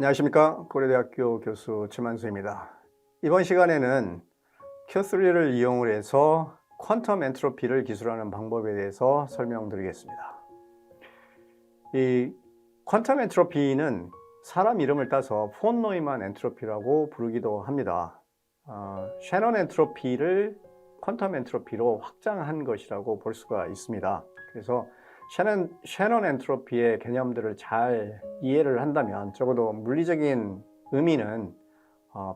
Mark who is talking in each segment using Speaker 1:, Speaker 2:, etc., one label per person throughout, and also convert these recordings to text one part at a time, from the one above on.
Speaker 1: 안녕하십니까. 고려대학교 교수 최만수입니다. 이번 시간에는 Q3를 이용을 해서 퀀텀 엔트로피를 기술하는 방법에 대해서 설명드리겠습니다. 이 퀀텀 엔트로피는 사람 이름을 따서 폰 노이만 엔트로피라고 부르기도 합니다. 셰넌 엔트로피를 퀀텀 엔트로피로 확장한 것이라고 볼 수가 있습니다. 그래서 셰넌 엔트로피의 개념들을 잘 이해를 한다면 적어도 물리적인 의미는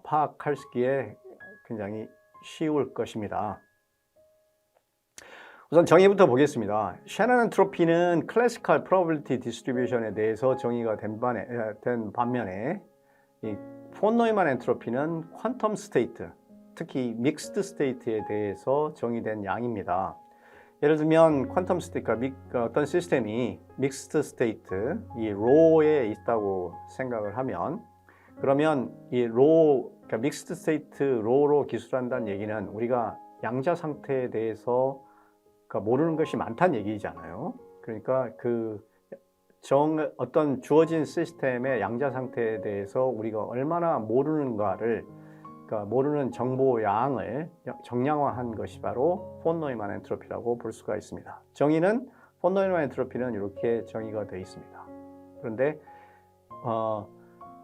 Speaker 1: 파악하기에 굉장히 쉬울 것입니다. 우선 정의부터 보겠습니다. 셰넌 엔트로피는 클래시컬 프로버빌리티 디스트리뷰션에 대해서 정의가 된 반면에 이 폰 노이만 엔트로피는 퀀텀 스테이트, 특히 믹스드 스테이트에 대해서 정의된 양입니다. 예를 들면 퀀텀 스테이트가 어떤 시스템이 믹스드 스테이트, 이 로에 있다고 생각을 하면, 그러면 이 그러니까 믹스드 스테이트 로로 기술한다는 얘기는 우리가 양자 상태에 대해서 모르는 것이 많다는 얘기잖아요. 그러니까 어떤 주어진 시스템의 양자 상태에 대해서 우리가 얼마나 모르는가를, 모르는 정보 양을 정량화한 것이 바로 폰 노이만 엔트로피라고 볼 수가 있습니다. 정의는 폰 노이만 엔트로피는 이렇게 정의가 되어 있습니다. 그런데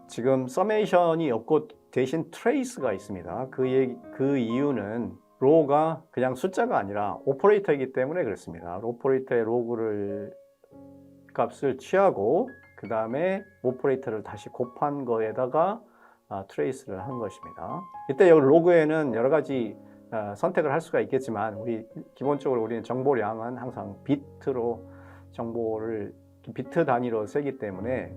Speaker 1: 지금 서메이션이 없고 대신 트레이스가 있습니다. 그 이유는 로가 그냥 숫자가 아니라 오퍼레이터이기 때문에 그렇습니다. 오퍼레이터의 로그를 값을 취하고 그 다음에 오퍼레이터를 다시 곱한 거에다가 트레이스를 한 것입니다. 이때 여기 로그에는 여러 가지 선택을 할 수가 있겠지만 기본적으로 우리는 정보량은 항상 비트로 비트 단위로 세기 때문에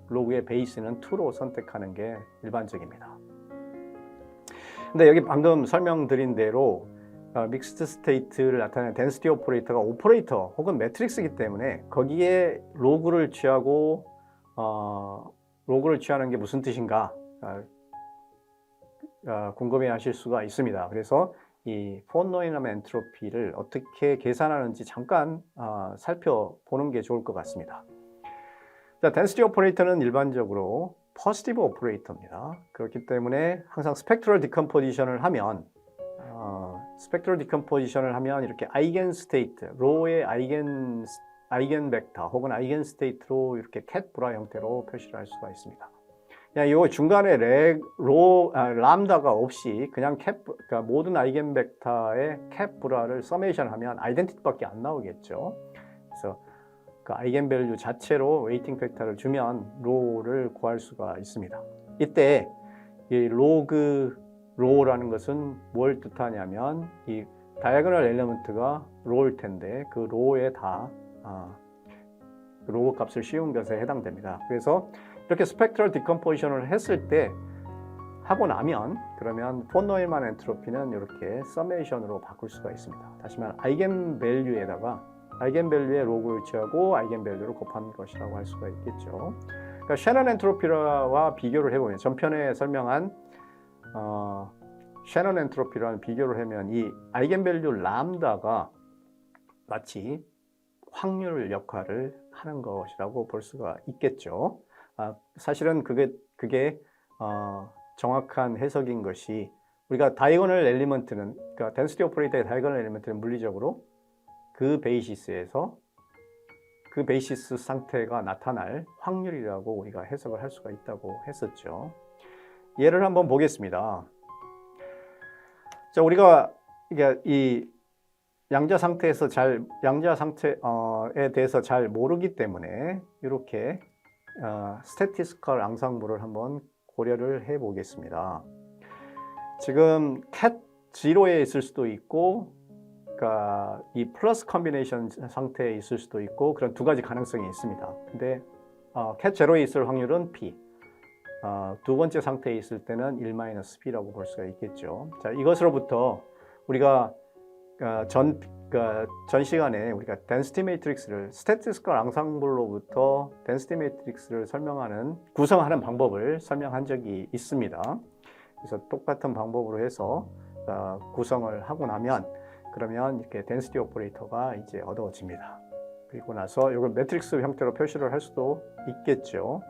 Speaker 1: 로그의 베이스는 2로 선택하는 게 일반적입니다. 근데 여기 방금 설명드린 대로 믹스드 스테이트를 나타내는 덴시티 오퍼레이터가 오퍼레이터 혹은 매트릭스이기 때문에 거기에 로그를 취하고 로그를 취하는 게 무슨 뜻인가 궁금해 하실 수가 있습니다. 그래서 이 폰 노이만 엔트로피를 어떻게 계산하는지 잠깐 살펴보는 게 좋을 것 같습니다. 자, 덴시티 오퍼레이터는 일반적으로 포지티브 오퍼레이터입니다. 그렇기 때문에 항상 스펙트럴 디컴포지션을 하면 이렇게 아이겐 스테이트, 로의 아이겐 벡터 혹은 아이겐 스테이트로 이렇게 캣 브라 형태로 표시를 할 수가 있습니다. 이 중간에 람다가 없이 그냥 그러니까 모든 아이겐 벡터의 캣 브라를 서메이션 하면 아이덴티티밖에 안 나오겠죠. 그래서 그 아이겐 밸류 자체로 웨이팅 팩터를 주면 로를 구할 수가 있습니다. 이때 이 로라는 것은 뭘 뜻하냐면 이 다이아고널 엘리먼트가 로일 텐데 그 로에 다 로그 값을 씌운 것에 해당됩니다. 그래서 이렇게 스펙트럴 디컴포지션을 했을 때 하고 나면 그러면 폰 노이만 엔트로피는 이렇게 서메이션으로 바꿀 수가 있습니다. 다시 말해 아이겐 밸류에 로그를 취하고 아이겐 밸류를 곱한 것이라고 할 수가 있겠죠. 그러니까 셰넌 엔트로피와 비교를 해보면 전편에 설명한 셰넌 엔트로피랑 비교를 하면 이 아이겐 밸류 람다가 마치 확률 역할을 하는 것이라고 볼 수가 있겠죠. 사실은 그게 정확한 해석인 것이 우리가 다이고널 엘리먼트는 그러니까 덴시티 오퍼레이터의 다이고널 엘리먼트는 물리적으로 그 베이시스 상태가 나타날 확률이라고 우리가 해석을 할 수가 있다고 했었죠. 예를 한번 보겠습니다. 자, 우리가 이 양자 상태에 대해서 잘 모르기 때문에 이렇게 스태티스컬 앙상블을 한번 고려를 해 보겠습니다. 지금 캣 0에 있을 수도 있고 그러니까 이 플러스 컨비네이션 상태에 있을 수도 있고 그런 두 가지 가능성이 있습니다. 근데 캣 0에 있을 확률은 P, 두 번째 상태에 있을 때는 1-P라고 볼 수가 있겠죠. 자, 이것으로부터 우리가 전 시간에 우리가 덴시티 매트릭스를 스태티스컬 앙상블로부터 덴시티 매트릭스를 구성하는 방법을 설명한 적이 있습니다. 그래서 똑같은 방법으로 해서 구성을 하고 나면 그러면 이렇게 덴시티 오퍼레이터가 이제 얻어집니다. 그리고 나서 이걸 매트릭스 형태로 표시를 할 수도 있겠죠.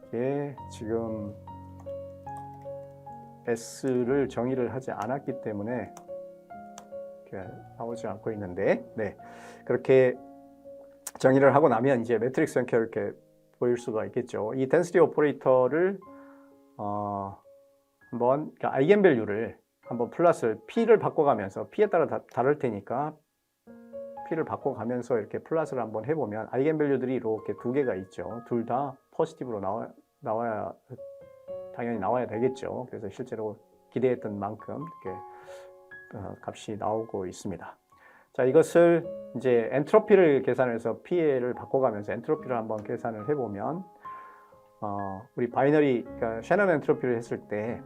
Speaker 1: 이게 지금 S를 정의를 하지 않았기 때문에 이렇게 나오지 않고 있는데, 네, 그렇게 정의를 하고 나면 이제 매트릭스 형태로 이렇게 보일 수가 있겠죠. 이 덴시티 오퍼레이터를 한번 그러니까 아이겐밸류를 한번 플러스를 P를 바꿔가면서 P에 따라 다를 테니까 P를 바꿔가면서 이렇게 플러스를 한번 해보면 아이겐밸류들이 이렇게 두 개가 있죠. 둘 다 포지티브로 나와야 당연히 나와야 되겠죠. 그래서 실제로 기대했던 만큼 이렇게 값이 나오고 있습니다. 자, 이것을 이제 엔트로피를 계산해서 P를 바꿔가면서 엔트로피를 한번 계산을 해보면 우리 바이너리, 그러니까 샤넌 엔트로피를 했을 때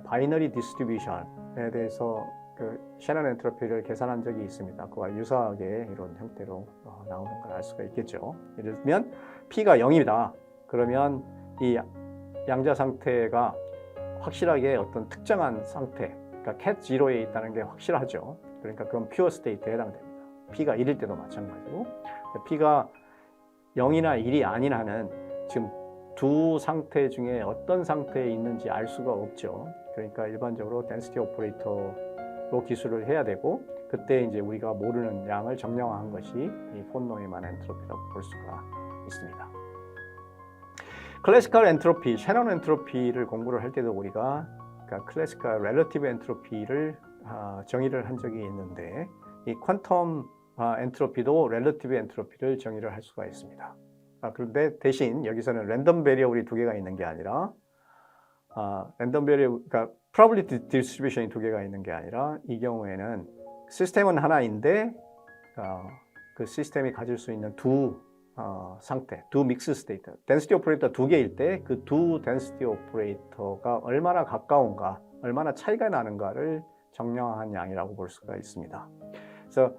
Speaker 1: 바이너리 디스트리뷰션에 대해서 그 샤넌 엔트로피를 계산한 적이 있습니다. 그와 유사하게 이런 형태로 나오는 걸 알 수가 있겠죠. 예를 들면 P가 0이다. 그러면 이 양자 상태가 확실하게 어떤 특정한 상태, 그러니까 cat 0에 있다는 게 확실하죠. 그러니까 그건 pure state에 해당됩니다. P가 1일 때도 마찬가지고, P가 0이나 1이 아닌 한은 지금 두 상태 중에 어떤 상태에 있는지 알 수가 없죠. 그러니까 일반적으로 density operator로 기술을 해야 되고, 그때 이제 우리가 모르는 양을 정량화한 것이 이 폰 노이만 엔트로피라고 볼 수가 있습니다. 클래시컬 엔트로피, 샤넌 엔트로피를 공부를 할 때도 우리가 그러니까 클래시컬 렐러티브 엔트로피를 정의를 한 적이 있는데, 이 퀀텀 엔트로피도 렐러티브 엔트로피를 정의를 할 수가 있습니다. 그런데 대신 여기서는 랜덤 베리어블이 두 개가 있는 게 아니라 랜덤 베리어블, 그러니까 프로버빌리티 디스트리뷰션이 두 개가 있는 게 아니라 이 경우에는 시스템은 하나인데 그 시스템이 가질 수 있는 두 상태, 두 믹스 스테이트, 덴시티 오퍼레이터 두 개일 때 그 두 덴시티 오퍼레이터가 얼마나 가까운가, 얼마나 차이가 나는가를 정량한 양이라고 볼 수가 있습니다. 그래서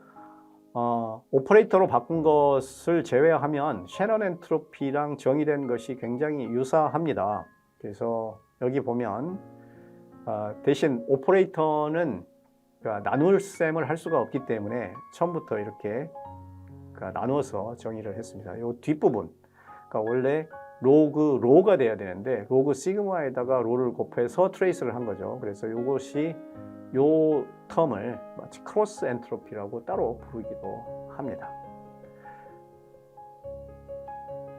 Speaker 1: 오퍼레이터로 바꾼 것을 제외하면 샤넌 엔트로피랑 정의된 것이 굉장히 유사합니다. 그래서 여기 보면 대신 오퍼레이터는 그러니까 나눌 셈을 할 수가 없기 때문에 처음부터 이렇게 나누어서 정의를 했습니다. 이 뒷부분, 그러니까 원래 로가 돼야 되는데 로그 시그마에다가 로를 곱해서 트레이스를 한 거죠. 그래서 이것이 요 텀을 마치 크로스 엔트로피라고 따로 부르기도 합니다.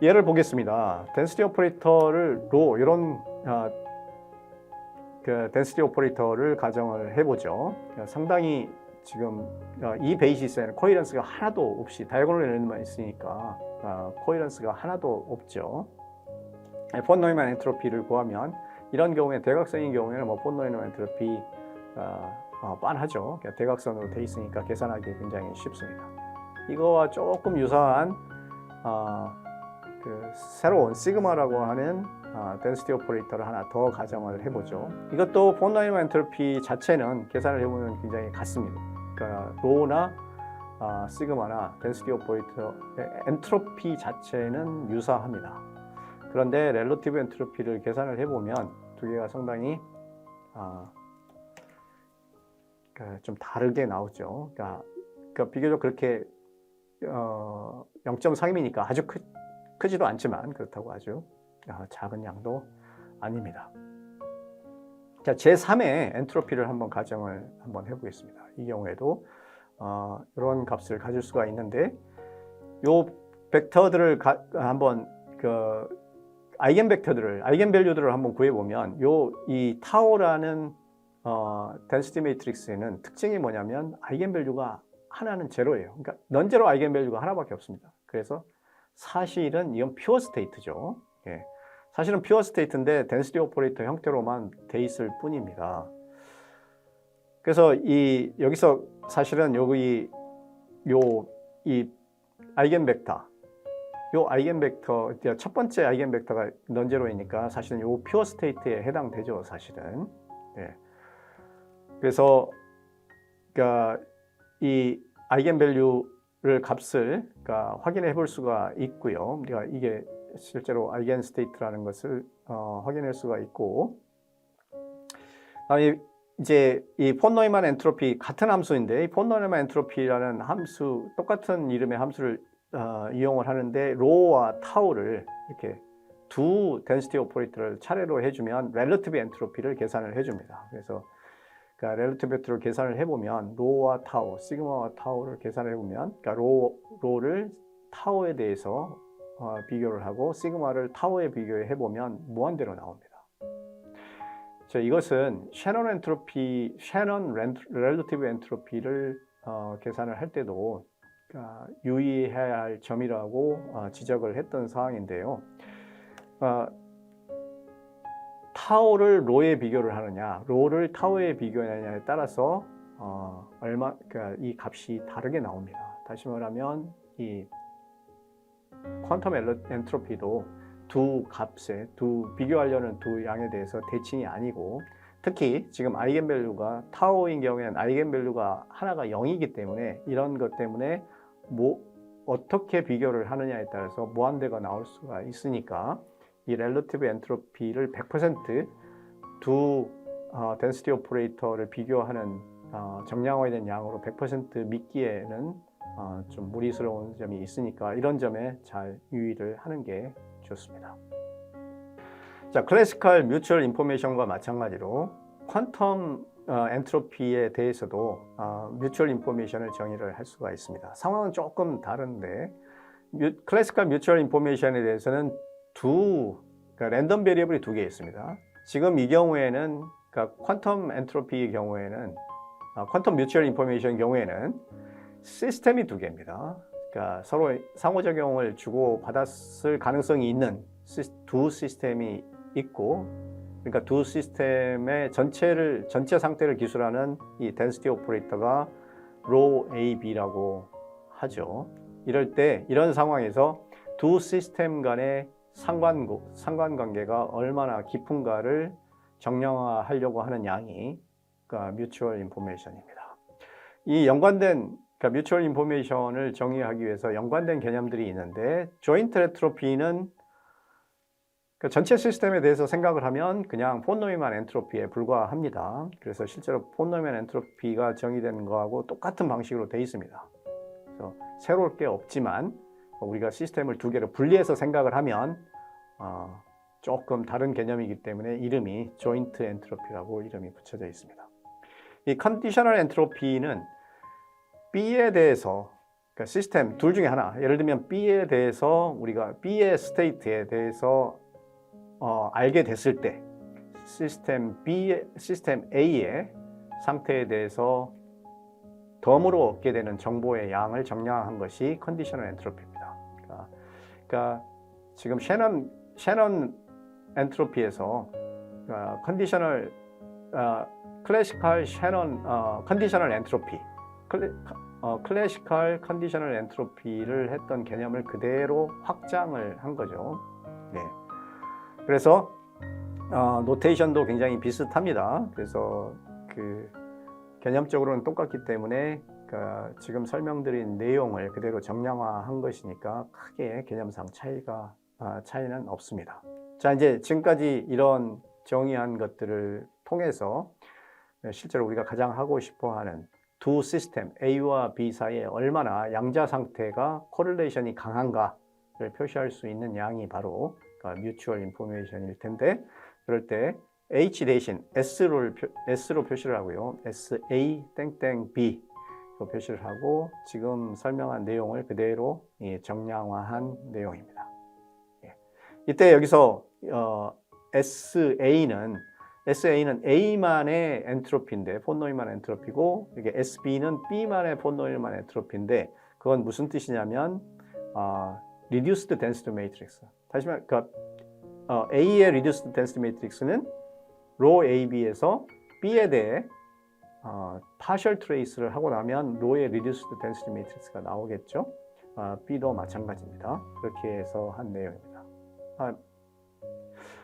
Speaker 1: 예를 보겠습니다. 덴시티 오퍼레이터를 이런 그 덴시티 오퍼레이터를 가정을 해보죠. 상당히 지금 이 베이시스에는 코헤런스가 하나도 없이 다이아고널 엘리먼트만 있으니까 코헤런스가 하나도 없죠. 폰 노이만 엔트로피를 구하면 이런 경우에 대각선인 경우에는 뭐 폰 노이만 엔트로피 빤하죠. 대각선으로 돼 있으니까 계산하기 굉장히 쉽습니다. 이거와 조금 유사한 그 새로운 시그마라고 하는 덴시티 오퍼레이터를 하나 더 가정을 해보죠. 이것도 폰 노이만 엔트로피 자체는 계산을 해보면 굉장히 같습니다. 그러니까 로나 시그마나 덴시티 오퍼레이터의 엔트로피 자체는 유사합니다. 그런데 렐러티브 엔트로피를 계산을 해보면 두 개가 상당히 좀 다르게 나오죠. 그러니까 비교적 그렇게 0.3mm니까 아주 크지도 않지만 그렇다고 아주 작은 양도 아닙니다. 자, 제3의 엔트로피를 한번 가정을 한번 해보겠습니다. 이 경우에도 이런 값을 가질 수가 있는데, 요 벡터들을 한번 아이겐 밸류들을 한번 구해보면 이 타오라는 덴시티 매트릭스에는 특징이 뭐냐면 아이겐 밸류가 하나는 제로예요. 그러니까 넌제로 아이겐 밸류가 하나밖에 없습니다. 그래서 사실은 이건 퓨어 스테이트죠. 예. 사실은 퓨어 스테이트인데 덴시티 오퍼레이터 형태로만 돼 있을 뿐입니다. 그래서 여기서 사실은 이 아이겐 벡터, 첫 번째 아이겐 벡터가 넌제로이니까 사실은 요 퓨어 스테이트에 해당되죠, 사실은. 예. 그래서 그러니까 이 아이겐 밸류를 값을 확인해 볼 수가 있고요. 우리가 이게 실제로 아이겐 스테이트라는 것을 확인할 수가 있고, 이제 이 폰 노이만 엔트로피 같은 함수인데, 이 폰 노이만 엔트로피라는 함수, 똑같은 이름의 함수를 이용을 하는데 로우와 타우를 이렇게 두 덴시티 오퍼레이터를 차례로 해주면 렐러티브 엔트로피를 계산을 해줍니다. 그래서 그러니까 렐러티브 엔트로피를 계산을 해보면 로우와 타우, 시그마와 타우를 계산을 해보면 그러니까 로우를 타우에 대해서 비교를 하고 시그마를 타우에 비교해 보면 무한대로 나옵니다. 이것은 샤넌 엔트로피, 샤넌 렐러티브 엔트로피를 계산을 할 때도 유의해야 할 점이라고 지적을 했던 사항인데요. 타우를 로에 비교를 하느냐, 로를 타우에 비교하느냐에 따라서 그러니까 이 값이 다르게 나옵니다. 다시 말하면 이 퀀텀 엔트로피도 두 값에 비교하려는 두 양에 대해서 대칭이 아니고, 특히 지금 아이겐밸류가 타우인 경우에는 아이겐밸류가 하나가 0이기 때문에 이런 것 때문에 어떻게 비교를 하느냐에 따라서 무한대가 나올 수가 있으니까 이 렐러티브 엔트로피를 100% 두 덴시티 오퍼레이터를 비교하는 정량화된 양으로 100% 믿기에는 좀 무리스러운 점이 있으니까 이런 점에 잘 유의를 하는 게 좋습니다. 자, 클래시컬 뮤추얼 인포메이션과 마찬가지로 퀀텀 엔트로피에 대해서도 뮤추얼 인포메이션을 정의를 할 수가 있습니다. 상황은 조금 다른데 클래시컬 뮤추얼 인포메이션에 대해서는 그러니까 랜덤 베리어블이 두 개 있습니다. 지금 이 경우에는 그러니까 퀀텀 엔트로피의 경우에는 퀀텀 뮤추얼 인포메이션 경우에는 시스템이 두 개입니다. 그러니까 서로 상호작용을 주고 받았을 가능성이 있는 두 시스템이 있고, 그러니까 두 시스템의 전체 상태를 기술하는 이 덴시티 오퍼레이터가 로우 AB라고 하죠. 이런 상황에서 두 시스템 간의 상관관계가 얼마나 깊은가를 정량화하려고 하는 양이 그러니까 뮤추얼 인포메이션입니다. 이 그러니까 뮤추얼 인포메이션을 정의하기 위해서 연관된 개념들이 있는데, 조인트 엔트로피는 그러니까 전체 시스템에 대해서 생각을 하면 그냥 폰 노이만 엔트로피에 불과합니다. 그래서 실제로 폰 노이만 엔트로피가 정의되는 거하고 똑같은 방식으로 되어 있습니다. 그래서 새로울 게 없지만 우리가 시스템을 두 개로 분리해서 생각을 하면 조금 다른 개념이기 때문에 이름이 조인트 엔트로피라고 이름이 붙여져 있습니다. 이 컨디셔널 엔트로피는 B에 대해서, 그러니까 시스템 둘 중에 하나, 예를 들면 B에 대해서 우리가 B의 스테이트에 대해서 알게 됐을 때 시스템 A의 상태에 대해서 덤으로 얻게 되는 정보의 양을 정량한 것이 컨디셔널 엔트로피입니다. 그러니까 지금 샤넌 엔트로피에서 클래시컬 컨디셔널 엔트로피, 클래시컬 컨디셔널 엔트로피를 했던 개념을 그대로 확장을 한 거죠. 네. 그래서 노테이션도 굉장히 비슷합니다. 그래서 개념적으로는 똑같기 때문에 지금 설명드린 내용을 그대로 정량화한 것이니까 크게 개념상 차이는 없습니다. 자, 이제 지금까지 이런 정의한 것들을 통해서 실제로 우리가 가장 하고 싶어하는 두 시스템 A와 B 사이에 얼마나 양자 상태가 코릴레이션이 강한가를 표시할 수 있는 양이 바로 뮤추얼 인포메이션일 텐데, 그럴 때 H 대신 S로 표시를 하고요. SA 땡땡 B 표시를 하고 지금 설명한 내용을 그대로 정량화한 내용입니다. 이때 여기서 SA는 A만의 엔트로피인데 폰 노이만 엔트로피고, 이게 SB는 B만의 폰 노이만 엔트로피인데, 그건 무슨 뜻이냐면 reduced density matrix. 다시 말해 A의 reduced density matrix는 로 AB에서 B에 대해 partial trace를 하고 나면 로의 reduced density matrix가 나오겠죠. B도 마찬가지입니다. 그렇게 해서 한 내용입니다.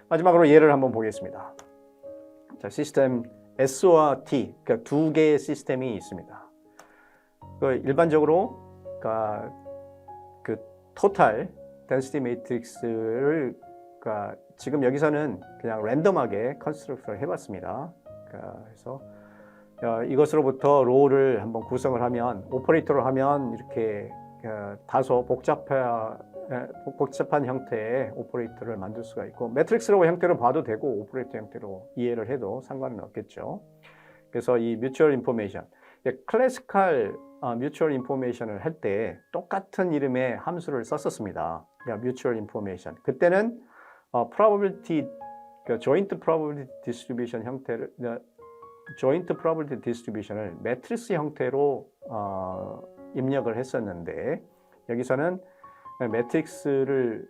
Speaker 1: 마지막으로 예를 한번 보겠습니다. 자, 시스템 S와 T, 그러니까 두 개의 시스템이 있습니다. 일반적으로 토탈 덴시티 매트릭스를 지금 여기서는 그냥 랜덤하게 컨스트럭트를 해봤습니다. 그래서 이것으로부터 로우를 한번 구성을 하면, 오퍼레이터를 하면 이렇게 다소 복잡한 형태의 오퍼레이터를 만들 수가 있고 매트릭스라고 형태로 봐도 되고 오퍼레이터 형태로 이해를 해도 상관은 없겠죠. 그래서 이 뮤추얼 인포메이션, 클래시컬 뮤추얼 인포메이션을 할 때 똑같은 이름의 함수를 썼었습니다. 뮤추얼 인포메이션. 그때는 probability, joint probability distribution 형태를 joint probability distribution을 매트리스 형태로 입력을 했었는데 여기서는 매트릭스를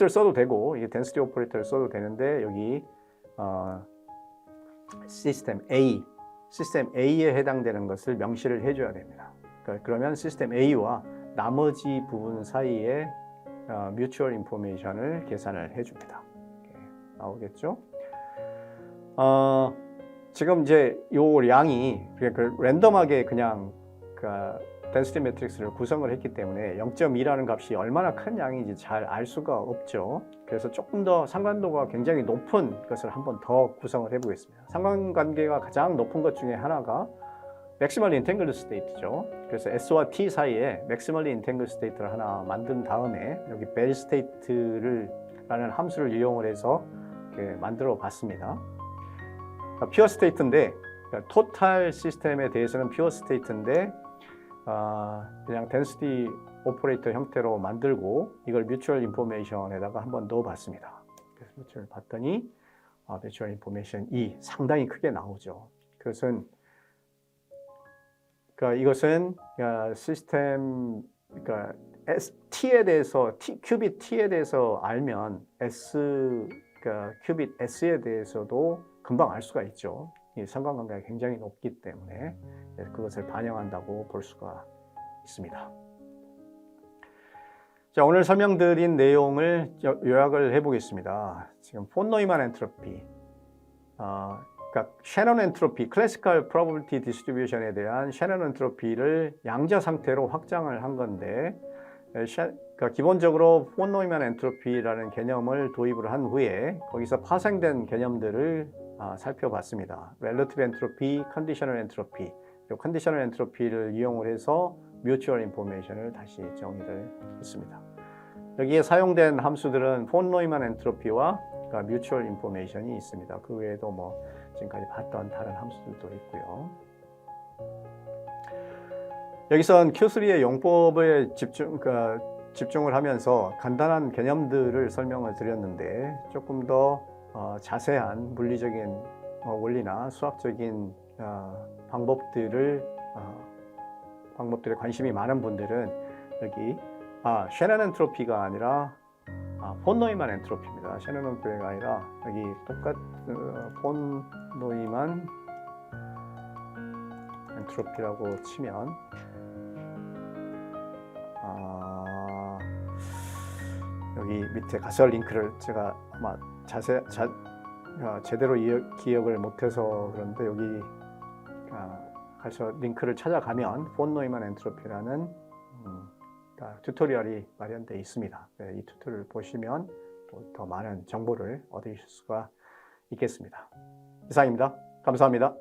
Speaker 1: 써도 되고 이게 density 오퍼레이터를 써도 되는데 여기 시스템 A에 해당되는 것을 명시를 해줘야 됩니다. 그러면 시스템 A와 나머지 부분 사이에 뮤추얼 인포메이션을 계산을 해줍니다. 나오겠죠? 지금 이제 요 양이 랜덤하게 그냥 density 매트릭스를 구성을 했기 때문에 0.2라는 값이 얼마나 큰 양인지 잘 알 수가 없죠. 그래서 조금 더 상관도가 굉장히 높은 것을 한번 더 구성을 해보겠습니다. 상관관계가 가장 높은 것 중에 하나가 maximally entangled state죠. 그래서 S와 T 사이에 maximally entangled state를 하나 만든 다음에 여기 bell state라는 함수를 이용을 해서 이렇게 만들어 봤습니다. pure state인데 토탈 시스템에 대해서는 pure state인데 그냥 density 오퍼레이터 형태로 만들고 이걸 뮤추얼 인포메이션에다가 한번 넣어 봤습니다. 그래서 뮤추얼 봤더니 뮤추얼 인포메이션 2 상당히 크게 나오죠. 그것은 이것은 시스템 T에 대해서 큐빗 T에 대해서 알면 큐빗 S에 대해서도 금방 알 수가 있죠. 이 상관관계가 굉장히 높기 때문에 그것을 반영한다고 볼 수가 있습니다. 자, 오늘 설명드린 내용을 요약을 해보겠습니다. 지금 폰 노이만 엔트로피, 셰넌 엔트로피, 클래시컬 프로버빌티 디스트리뷰션에 대한 셰넌 엔트로피를 양자 상태로 확장을 한 건데, 기본적으로 폰 노이만 엔트로피라는 개념을 도입을 한 후에 거기서 파생된 개념들을 살펴봤습니다. 렐러티브 엔트로피, 컨디셔널 엔트로피, 컨디셔널 엔트로피를 이용을 해서 뮤추얼 인포메이션을 다시 정의를 했습니다. 여기에 사용된 함수들은 폰 노이만 엔트로피와 뮤추얼 인포메이션이 있습니다. 그 외에도 뭐 지금까지 봤던 다른 함수들도 있고요. 여기선 Q3의 용법에 집중을 하면서 간단한 개념들을 설명을 드렸는데 조금 더 자세한 물리적인 원리나 수학적인 방법들에 관심이 많은 분들은 여기 셰넌 엔트로피가 아니라 폰 노이만 엔트로피입니다. 셰넌 엔트로피가 아니라 여기 폰 노이만 엔트로피라고 치면 여기 밑에 가설 링크를 제가 아마 제대로 기억을 못해서 그런데 여기 가설 링크를 찾아가면 폰 노이만 엔트로피라는 튜토리얼이 마련되어 있습니다. 이 튜토리얼을 보시면 더 많은 정보를 얻으실 수가 있겠습니다. 이상입니다. 감사합니다.